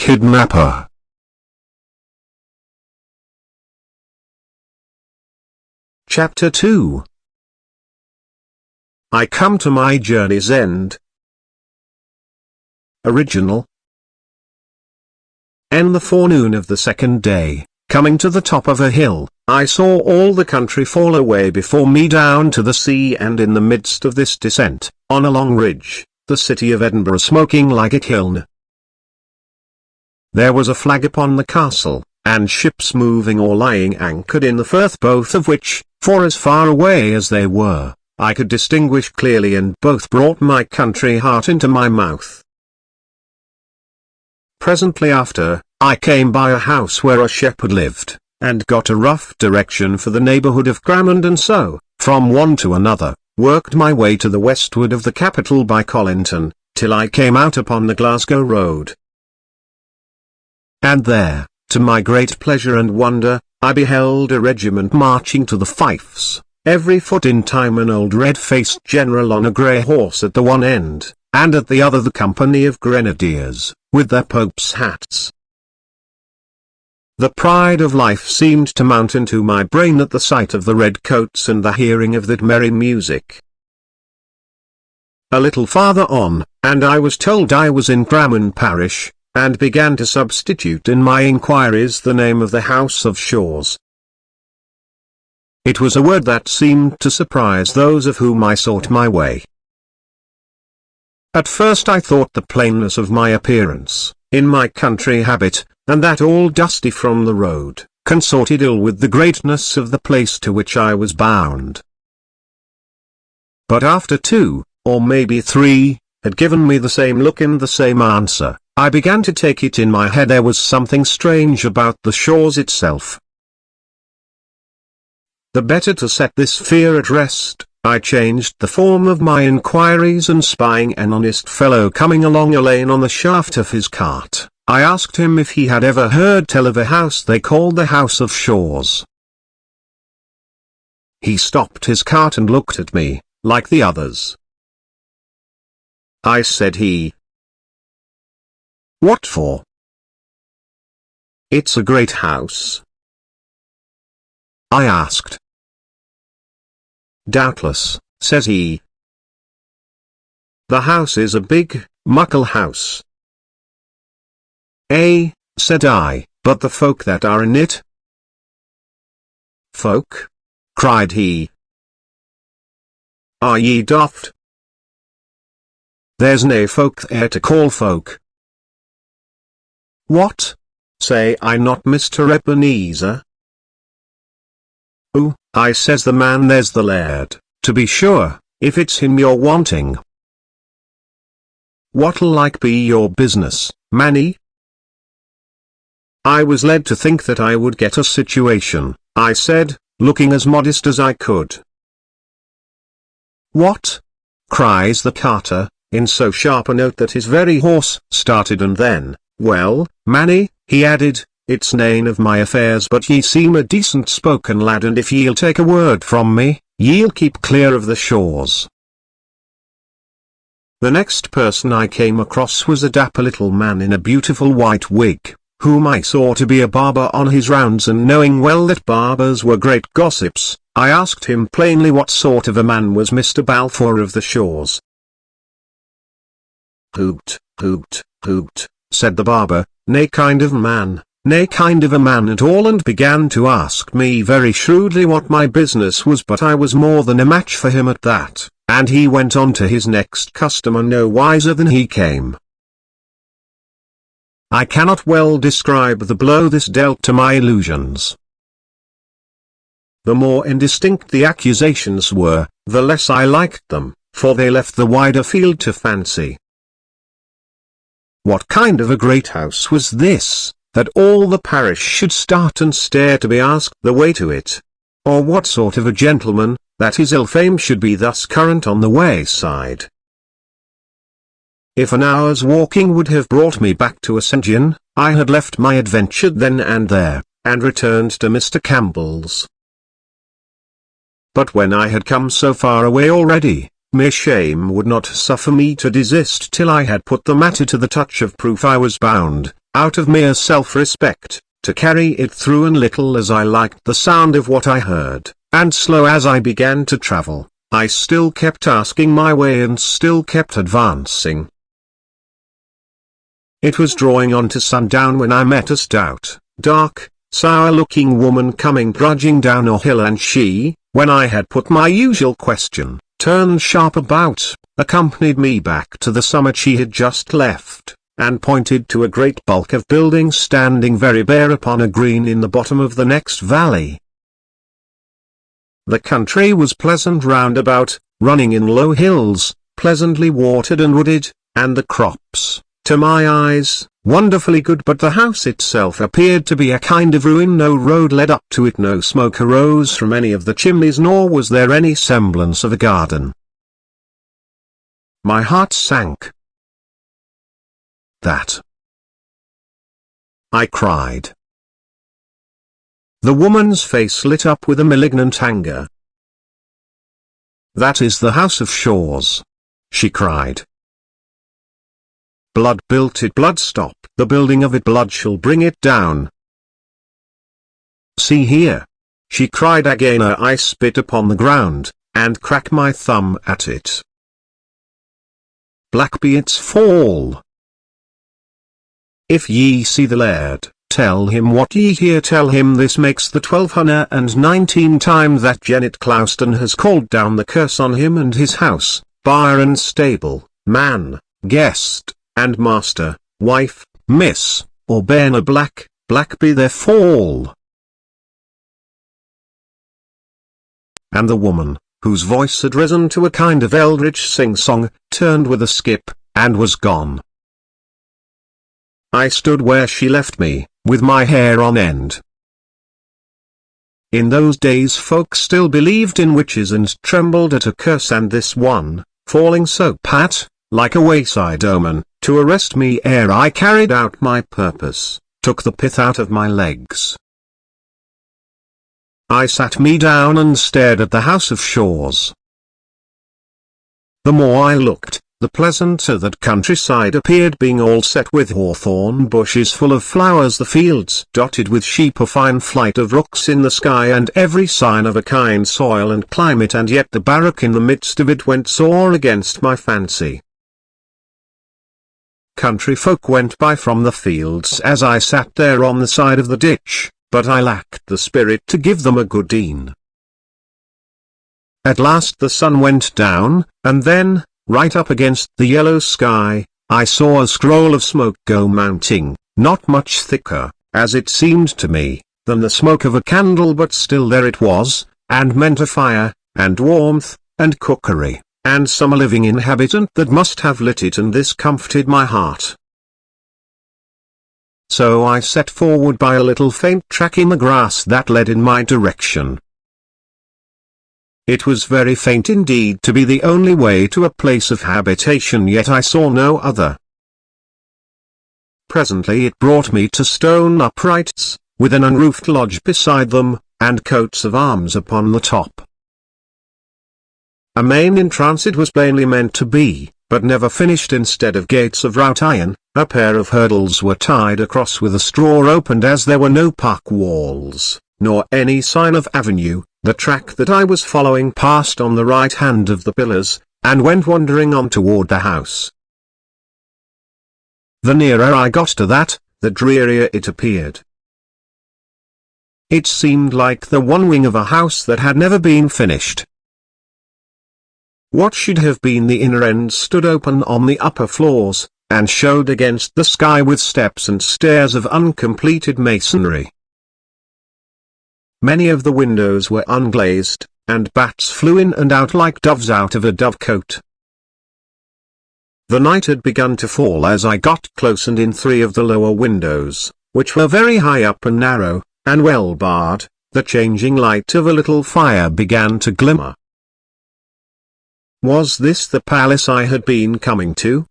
Kidnapper. Chapter 2. I come to my journey's end. Original. In the forenoon of the second day, coming to the top of a hill, I saw all the country fall away before me down to the sea, and in the midst of this descent, on a long ridge, the city of Edinburgh smoking like a kiln. There was a flag upon the castle, and ships moving or lying anchored in the firth, both of which, for as far away as they were, I could distinguish clearly, and both brought my country heart into my mouth. Presently after, I came by a house where a shepherd lived, and got a rough direction for the neighbourhood of Grammond, and so, from one to another, worked my way to the westward of the capital by Colinton, till I came out upon the Glasgow road. And there, to my great pleasure and wonder, I beheld a regiment marching to the fifes, every foot in time an old red-faced general on a grey horse at the one end, and at the other the company of grenadiers, with their pope's hats. The pride of life seemed to mount into my brain at the sight of the red coats and the hearing of that merry music. A little farther on, and I was told I was in Grammond parish, and began to substitute in my inquiries the name of the House of Shaws. It was a word that seemed to surprise those of whom I sought my way. At first I thought the plainness of my appearance, in my country habit, and that all dusty from the road, consorted ill with the greatness of the place to which I was bound. But after 2, or maybe 3, had given me the same look and the same answer, I began to take it in my head there was something strange about the Shaws itself. The better to set this fear at rest, I changed the form of my inquiries, and spying an honest fellow coming along a lane on the shaft of his cart, I asked him if he had ever heard tell of a house they called the House of Shaws. He stopped his cart and looked at me, like the others. I said he. What for? It's a great house. I asked. Doubtless, says he. The house is a big, muckle house. Eh, said I, but the folk that are in it? Folk? Cried he. Are ye daft? There's nae folk there to call folk. What? Say I not Mr. Ebenezer? Oh, I says the man there's the laird, to be sure, if it's him you're wanting. What'll like be your business, Manny? I was led to think that I would get a situation, I said, looking as modest as I could. What? Cries the carter, in so sharp a note that his very horse started, and then, well, Manny, he added, it's nane of my affairs, but ye seem a decent spoken lad, and if ye'll take a word from me, ye'll keep clear of the Shaws. The next person I came across was a dapper little man in a beautiful white wig, whom I saw to be a barber on his rounds, and knowing well that barbers were great gossips, I asked him plainly what sort of a man was Mr. Balfour of the Shaws. Hoot, hoot, hoot, said the barber, nae kind of man, nae kind of a man at all, and began to ask me very shrewdly what my business was, but I was more than a match for him at that, and he went on to his next customer no wiser than he came. I cannot well describe the blow this dealt to my illusions. The more indistinct the accusations were, the less I liked them, for they left the wider field to fancy. What kind of a great house was this, that all the parish should start and stare to be asked the way to it? Or what sort of a gentleman, that his ill fame should be thus current on the wayside? If an hour's walking would have brought me back to a St. John, I had left my adventure then and there, and returned to Mr. Campbell's. But when I had come so far away already, mere shame would not suffer me to desist till I had put the matter to the touch of proof. I was bound, out of mere self-respect, to carry it through, and little as I liked the sound of what I heard, and slow as I began to travel, I still kept asking my way and still kept advancing. It was drawing on to sundown when I met a stout, dark, sour-looking woman coming trudging down a hill, and she, when I had put my usual question, turned sharp about, accompanied me back to the summit she had just left, and pointed to a great bulk of buildings standing very bare upon a green in the bottom of the next valley. The country was pleasant round about, running in low hills, pleasantly watered and wooded, and the crops, to my eyes, wonderfully good, but the house itself appeared to be a kind of ruin. No road led up to it, no smoke arose from any of the chimneys, nor was there any semblance of a garden. My heart sank. "That," I cried. The woman's face lit up with a malignant anger. "That is the House of Shores," she cried. "Blood built it, blood stop the building of it, blood shall bring it down. See here," she cried again. I spit upon the ground, and crack my thumb at it. "Black be its fall. If ye see the laird, tell him what ye hear, tell him this makes the 1219 time that Jennet Clouston has called down the curse on him and his house, byre and stable, man, guest, and master, wife, miss, or bairn. Black, black be their fall." And the woman, whose voice had risen to a kind of eldritch sing-song, turned with a skip, and was gone. I stood where she left me, with my hair on end. In those days folk still believed in witches and trembled at a curse, and this one, falling so pat, like a wayside omen, to arrest me ere I carried out my purpose, took the pith out of my legs. I sat me down and stared at the House of Shores. The more I looked, the pleasanter that countryside appeared, being all set with hawthorn bushes full of flowers, the fields dotted with sheep, a fine flight of rooks in the sky, and every sign of a kind soil and climate, and yet the barrack in the midst of it went sore against my fancy. Country folk went by from the fields as I sat there on the side of the ditch, but I lacked the spirit to give them a good e'en. At last the sun went down, and then, right up against the yellow sky, I saw a scroll of smoke go mounting, not much thicker, as it seemed to me, than the smoke of a candle, but still there it was, and meant a fire, and warmth, and cookery, and some living inhabitant that must have lit it, and this comforted my heart. So I set forward by a little faint track in the grass that led in my direction. It was very faint indeed to be the only way to a place of habitation, yet I saw no other. Presently it brought me to stone uprights, with an unroofed lodge beside them, and coats of arms upon the top. A main entrance it was plainly meant to be, but never finished. Instead of gates of wrought iron, a pair of hurdles were tied across with a straw opened, as there were no park walls, nor any sign of avenue. The track that I was following passed on the right hand of the pillars, and went wandering on toward the house. The nearer I got to that, the drearier it appeared. It seemed like the one wing of a house that had never been finished. What should have been the inner end stood open on the upper floors, and showed against the sky with steps and stairs of uncompleted masonry. Many of the windows were unglazed, and bats flew in and out like doves out of a dovecote. The night had begun to fall as I got close, and in three of the lower windows, which were very high up and narrow, and well barred, the changing light of a little fire began to glimmer. Was this the palace I had been coming to?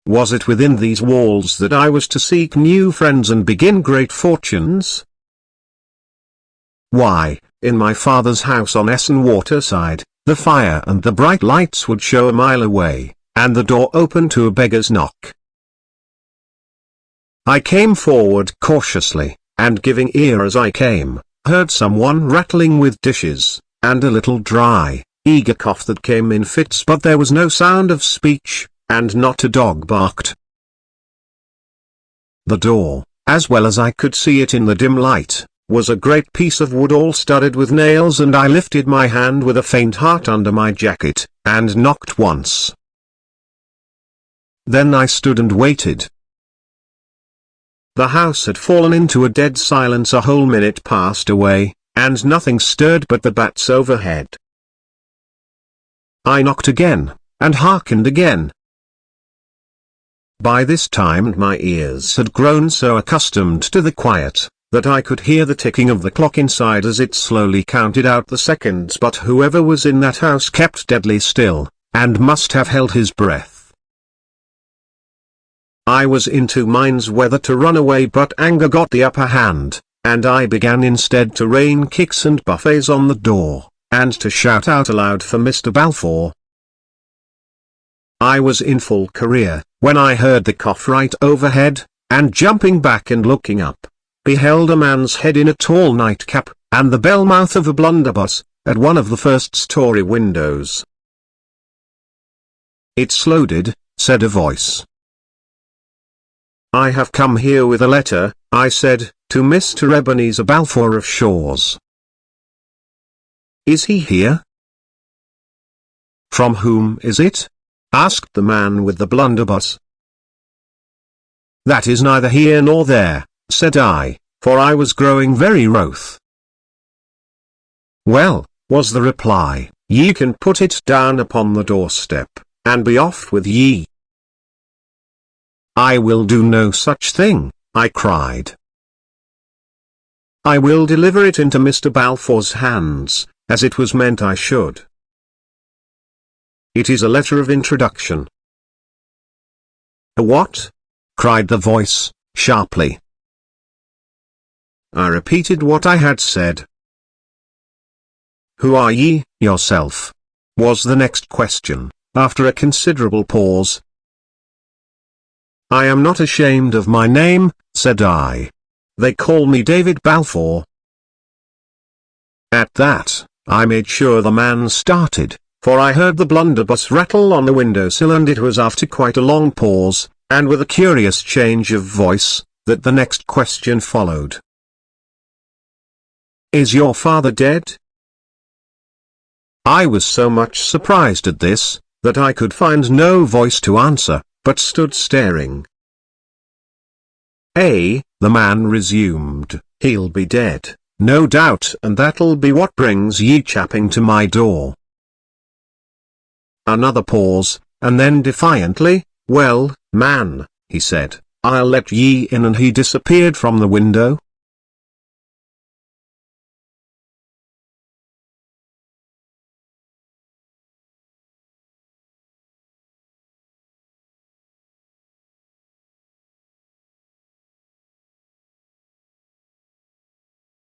Was it within these walls that I was to seek new friends and begin great fortunes? Why, in my father's house on Essen Waterside, the fire and the bright lights would show a mile away, and the door open to a beggar's knock. I came forward cautiously, and giving ear as I came, heard someone rattling with dishes, and a little dry, eager cough that came in fits, but there was no sound of speech, and not a dog barked. The door, as well as I could see it in the dim light, was a great piece of wood all studded with nails, and I lifted my hand with a faint heart under my jacket, and knocked once. Then I stood and waited. The house had fallen into a dead silence. A whole minute passed away, and nothing stirred but the bats overhead. I knocked again, and hearkened again. By this time my ears had grown so accustomed to the quiet, that I could hear the ticking of the clock inside as it slowly counted out the seconds, but whoever was in that house kept deadly still, and must have held his breath. I was in two minds whether to run away, but anger got the upper hand, and I began instead to rain kicks and buffets on the door, and to shout out aloud for Mr. Balfour. I was in full career, when I heard the cough right overhead, and jumping back and looking up, beheld a man's head in a tall nightcap, and the bell mouth of a blunderbuss, at one of the first-story windows. "It's loaded," said a voice. "I have come here with a letter," I said, "to Mr. Ebenezer Balfour of Shaw's." "Is he here?" "From whom is it?" asked the man with the blunderbuss. "That is neither here nor there," said I, for I was growing very wroth. "Well," was the reply, "ye can put it down upon the doorstep, and be off with ye." "I will do no such thing," I cried. "I will deliver it into Mr. Balfour's hands, as it was meant I should. It is a letter of introduction." "A what?" cried the voice, sharply. I repeated what I had said. "Who are ye, yourself?" was the next question, after a considerable pause. "I am not ashamed of my name," said I. "They call me David Balfour." At that, I made sure the man started, for I heard the blunderbuss rattle on the windowsill, and it was after quite a long pause, and with a curious change of voice, that the next question followed. "Is your father dead?" I was so much surprised at this, that I could find no voice to answer, but stood staring. "The man resumed, "he'll be dead, no doubt, and that'll be what brings ye chapping to my door." Another pause, and then defiantly, "Well, man," he said, "I'll let ye in," and he disappeared from the window,